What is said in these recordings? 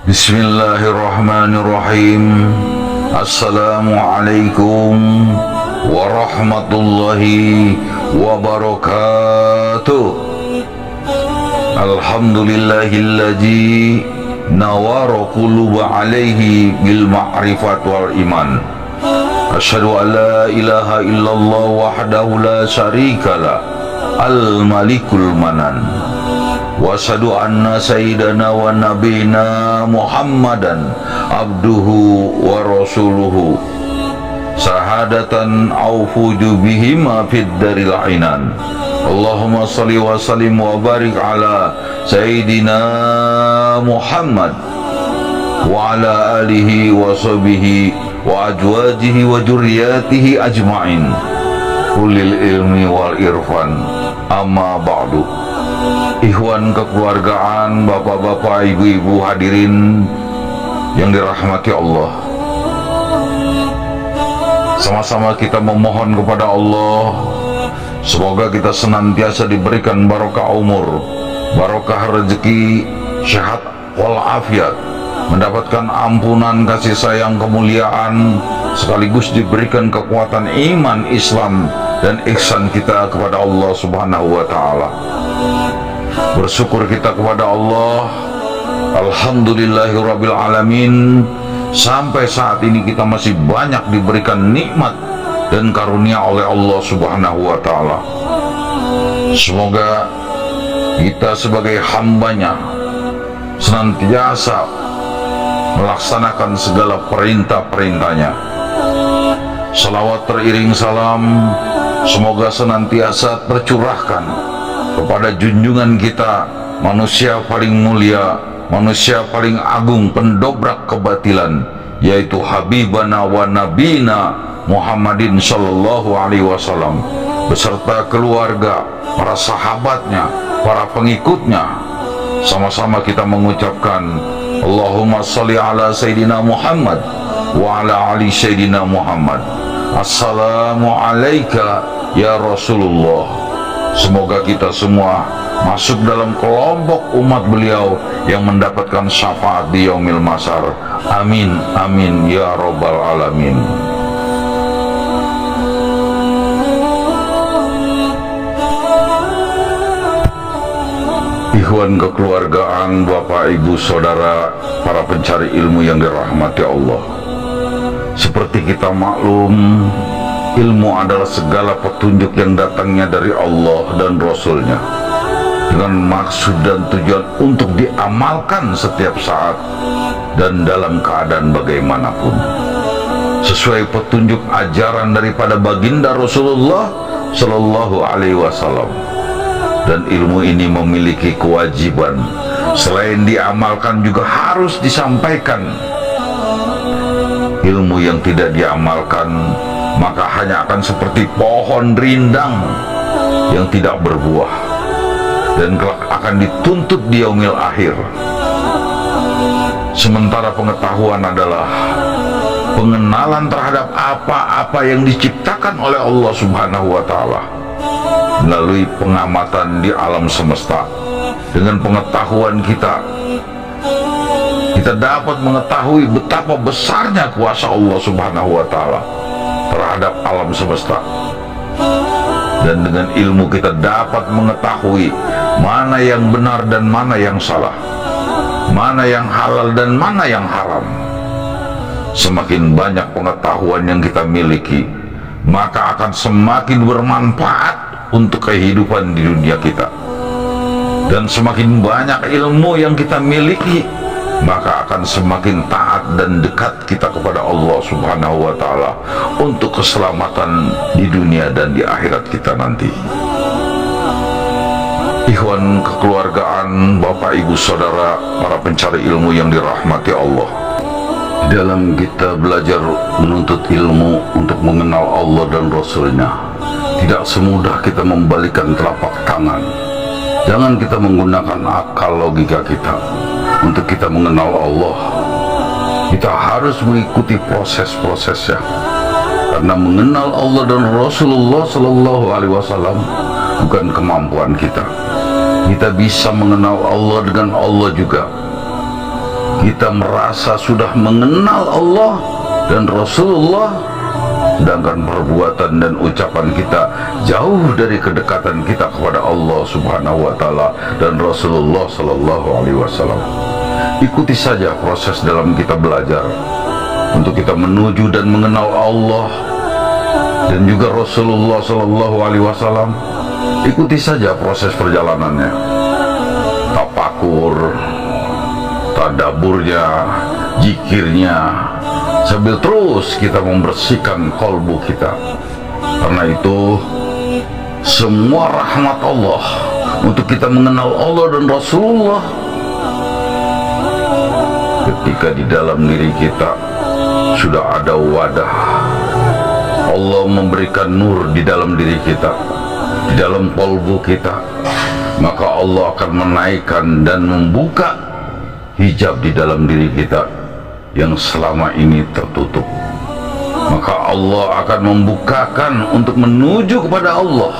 Bismillahirrahmanirrahim. Assalamualaikum warahmatullahi wabarakatuh. Alhamdulillahilladzi nawara quluba alaihi bil ma'rifat wal iman. Asyhadu an la ilaha illallah wahdahu la syarikalah al malikul manan. Wa asyhadu anna sayyidana wa nabiyina Muhammadan abduhu wa rasuluhu sahadatan aufuju bihima fid daril ainan. Allahumma salli wa sallim wa barik ala sayyidina Muhammad wa ala alihi wa sahbihi wa azwajihi wa dzurriyyatihi ajmain ulil ilmi wal irfan. Amma ba'du. Ikhwan kekeluargaan, bapak-bapak, ibu-ibu hadirin yang dirahmati Allah, sama-sama kita memohon kepada Allah, semoga kita senantiasa diberikan barokah umur, barokah rezeki, sehat walafiat, mendapatkan ampunan, kasih sayang, kemuliaan, sekaligus diberikan kekuatan iman, Islam, dan ihsan kita kepada Allah Subhanahu wa ta'ala. Bersyukur kita kepada Allah, alhamdulillahirabbil alamin, sampai saat ini kita masih banyak diberikan nikmat dan karunia oleh Allah Subhanahu wa ta'ala. Semoga kita sebagai hambanya senantiasa melaksanakan segala perintah-perintahnya. Salawat teriring salam semoga senantiasa tercurahkan kepada junjungan kita, manusia paling mulia, manusia paling agung, pendobrak kebatilan, yaitu Habibana wa Nabina Muhammadin sallallahu alaihi wasallam, beserta keluarga, para sahabatnya, para pengikutnya. Sama-sama kita mengucapkan Allahumma salli ala Sayyidina Muhammad wa ala ali Sayyidina Muhammad. Assalamu alayka ya Rasulullah. Semoga kita semua masuk dalam kelompok umat beliau yang mendapatkan syafaat di yaumil masar. Amin, amin ya rabbal alamin. Ikhwan kekeluargaan, bapak, ibu, saudara, para pencari ilmu yang dirahmati Allah. Seperti kita maklum, ilmu adalah segala petunjuk yang datangnya dari Allah dan Rasulnya, dengan maksud dan tujuan untuk diamalkan setiap saat dan dalam keadaan bagaimanapun, sesuai petunjuk ajaran daripada baginda Rasulullah Sallallahu Alaihi Wasallam. Dan ilmu ini memiliki kewajiban, selain diamalkan juga harus disampaikan. Ilmu yang tidak diamalkan maka hanya akan seperti pohon rindang yang tidak berbuah dan kelak akan dituntut di yaumil akhir. Sementara pengetahuan adalah pengenalan terhadap apa-apa yang diciptakan oleh Allah Subhanahu wa ta'ala melalui pengamatan di alam semesta. Dengan pengetahuan kita dapat mengetahui betapa besarnya kuasa Allah Subhanahu wa ta'ala terhadap alam semesta. Dan dengan ilmu kita dapat mengetahui mana yang benar dan mana yang salah, mana yang halal dan mana yang haram. Semakin banyak pengetahuan yang kita miliki, maka akan semakin bermanfaat untuk kehidupan di dunia kita. Dan semakin banyak ilmu yang kita miliki, maka akan semakin taat dan dekat kita kepada Allah Subhanahu wa ta'ala untuk keselamatan di dunia dan di akhirat kita nanti. Ikhwan kekeluargaan, bapak, ibu, saudara, para pencari ilmu yang dirahmati Allah, dalam kita belajar menuntut ilmu untuk mengenal Allah dan Rasulnya, tidak semudah kita membalikan telapak tangan. Jangan kita menggunakan akal logika kita untuk kita mengenal Allah. Kita harus mengikuti proses-prosesnya, karena mengenal Allah dan Rasulullah Sallallahu Alaihi Wasallam bukan kemampuan kita. Kita bisa mengenal Allah dengan Allah juga. kita merasa sudah mengenal Allah dan Rasulullah, sedangkan perbuatan dan ucapan kita jauh dari kedekatan kita kepada Allah Subhanahu wa Ta'ala dan Rasulullah Sallallahu Alaihi Wasallam. Ikuti saja proses dalam kita belajar untuk kita menuju dan mengenal Allah dan juga Rasulullah Sallallahu Alaihi Wasallam. Ikuti saja proses perjalanannya, tafakur, tadaburnya, zikirnya, sambil terus kita membersihkan kalbu kita. Karena itu semua rahmat Allah untuk kita mengenal Allah dan Rasulullah ketika di dalam diri kita sudah ada wadah. Allah memberikan nur di dalam diri kita, di dalam kalbu kita, maka Allah akan menaikkan dan membuka hijab di dalam diri kita yang selama ini tertutup. Maka Allah akan membukakan untuk menuju kepada Allah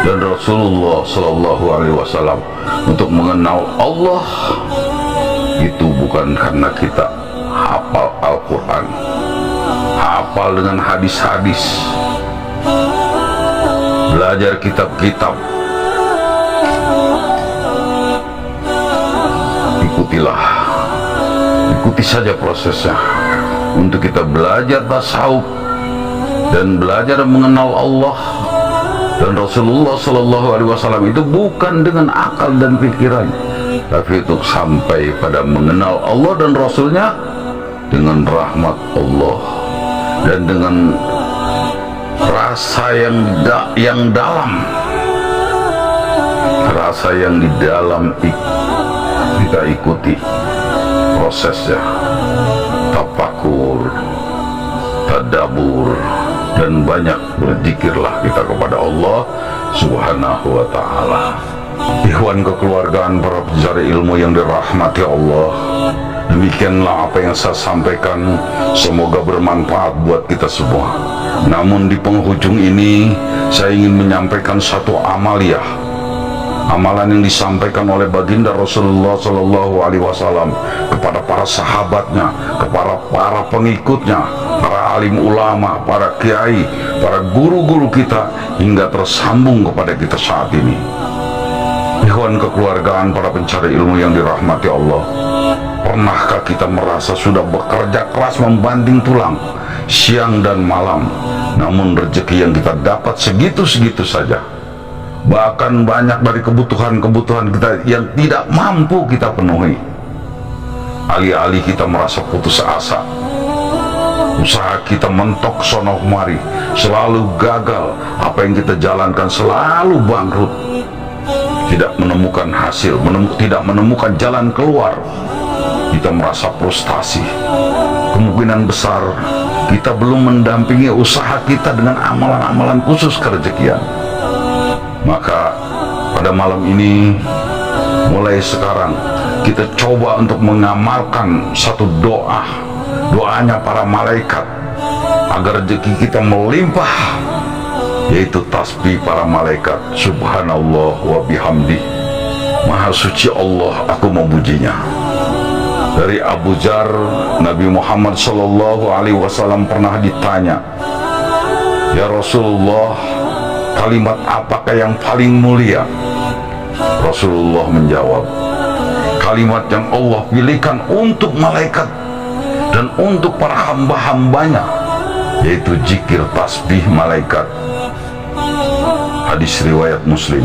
dan Rasulullah Sallallahu Alaihi Wasallam. Untuk mengenal Allah itu bukan karena kita hafal Al-Quran, hafal dengan hadis-hadis, belajar kitab-kitab. Ikuti saja prosesnya untuk kita belajar tasawuf dan belajar mengenal Allah dan Rasulullah Sallallahu Alaihi Wasallam. Itu bukan dengan akal dan pikiran, tapi untuk sampai pada mengenal Allah dan Rasulnya dengan rahmat Allah dan dengan rasa yang dalam, rasa yang di dalam. Kita ikuti prosesnya, tafakur, tadabur, dan banyak berzikirlah kita kepada Allah Subhanahu wa Ta'ala. Ikhwan kekeluargaan para pencari ilmu yang dirahmati Allah, demikianlah apa yang saya sampaikan, semoga bermanfaat buat kita semua. Namun di penghujung ini saya ingin menyampaikan satu amaliyah, amalan yang disampaikan oleh baginda Rasulullah Sallallahu Alaihi Wasallam kepada para sahabatnya, kepada para pengikutnya, para alim ulama, para kiai, para guru-guru kita, hingga tersambung kepada kita saat ini. Ikhwan kekeluargaan para pencari ilmu yang dirahmati Allah, pernahkah kita merasa sudah bekerja keras membanting tulang siang dan malam, namun rezeki yang kita dapat segitu-segitu saja? Bahkan banyak dari kebutuhan-kebutuhan kita yang tidak mampu kita penuhi. Alih-alih kita merasa putus asa, usaha kita mentok sono kemari, selalu gagal. Apa yang kita jalankan selalu bangkrut, tidak menemukan hasil, tidak menemukan jalan keluar. Kita merasa frustasi. Kemungkinan besar kita belum mendampingi usaha kita dengan amalan-amalan khusus kerezekian. Maka pada malam ini, mulai sekarang kita coba untuk mengamalkan satu doanya para malaikat agar rezeki kita melimpah, yaitu tasbih para malaikat. Subhanallah wa bihamdi, maha suci Allah, aku memujinya. Dari Abu Dzar, Nabi Muhammad Sallallahu Alaihi Wasallam pernah ditanya, ya Rasulullah, kalimat apakah yang paling mulia? Rasulullah menjawab, kalimat yang Allah pilihkan untuk malaikat dan untuk para hamba-hambanya, yaitu zikir tasbih malaikat. Hadis riwayat Muslim.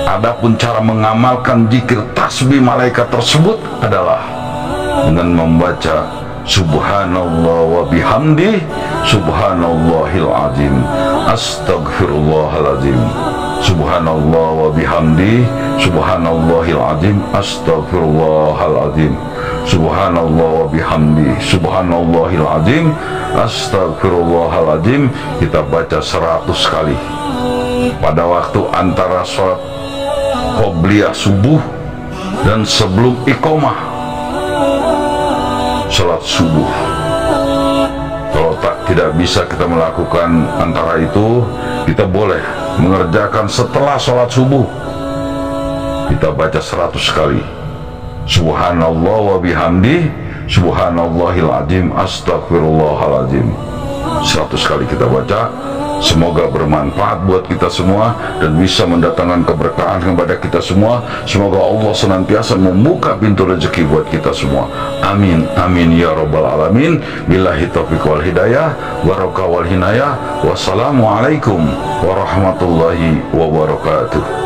Adapun cara mengamalkan zikir tasbih malaikat tersebut adalah dengan membaca Subhanallah wa bihamdi, Subhanallahil azim, Astaghfirullahalazim. Subhanallah wa bihamdi, Subhanallahil azim, Astaghfirullahalazim. Subhanallah wa bihamdi, Subhanallahil azim, Astaghfirullahalazim. Kita baca 100 kali pada waktu antara sholat qobliyah subuh dan sebelum iqamah sholat subuh. Kalau tidak bisa kita melakukan antara itu, kita boleh mengerjakan setelah sholat subuh. Kita baca 100 kali Subhanallah wa bihamdi, subhanallahil azim, astagfirullahaladzim. 100 kali kita baca. Semoga bermanfaat buat kita semua dan bisa mendatangkan keberkahan kepada kita semua. Semoga Allah senantiasa membuka pintu rezeki buat kita semua. Amin, amin ya rabbal alamin. Billahi taufiq wal hidayah, barakah wal hinayah. Wassalamualaikum warahmatullahi wabarakatuh.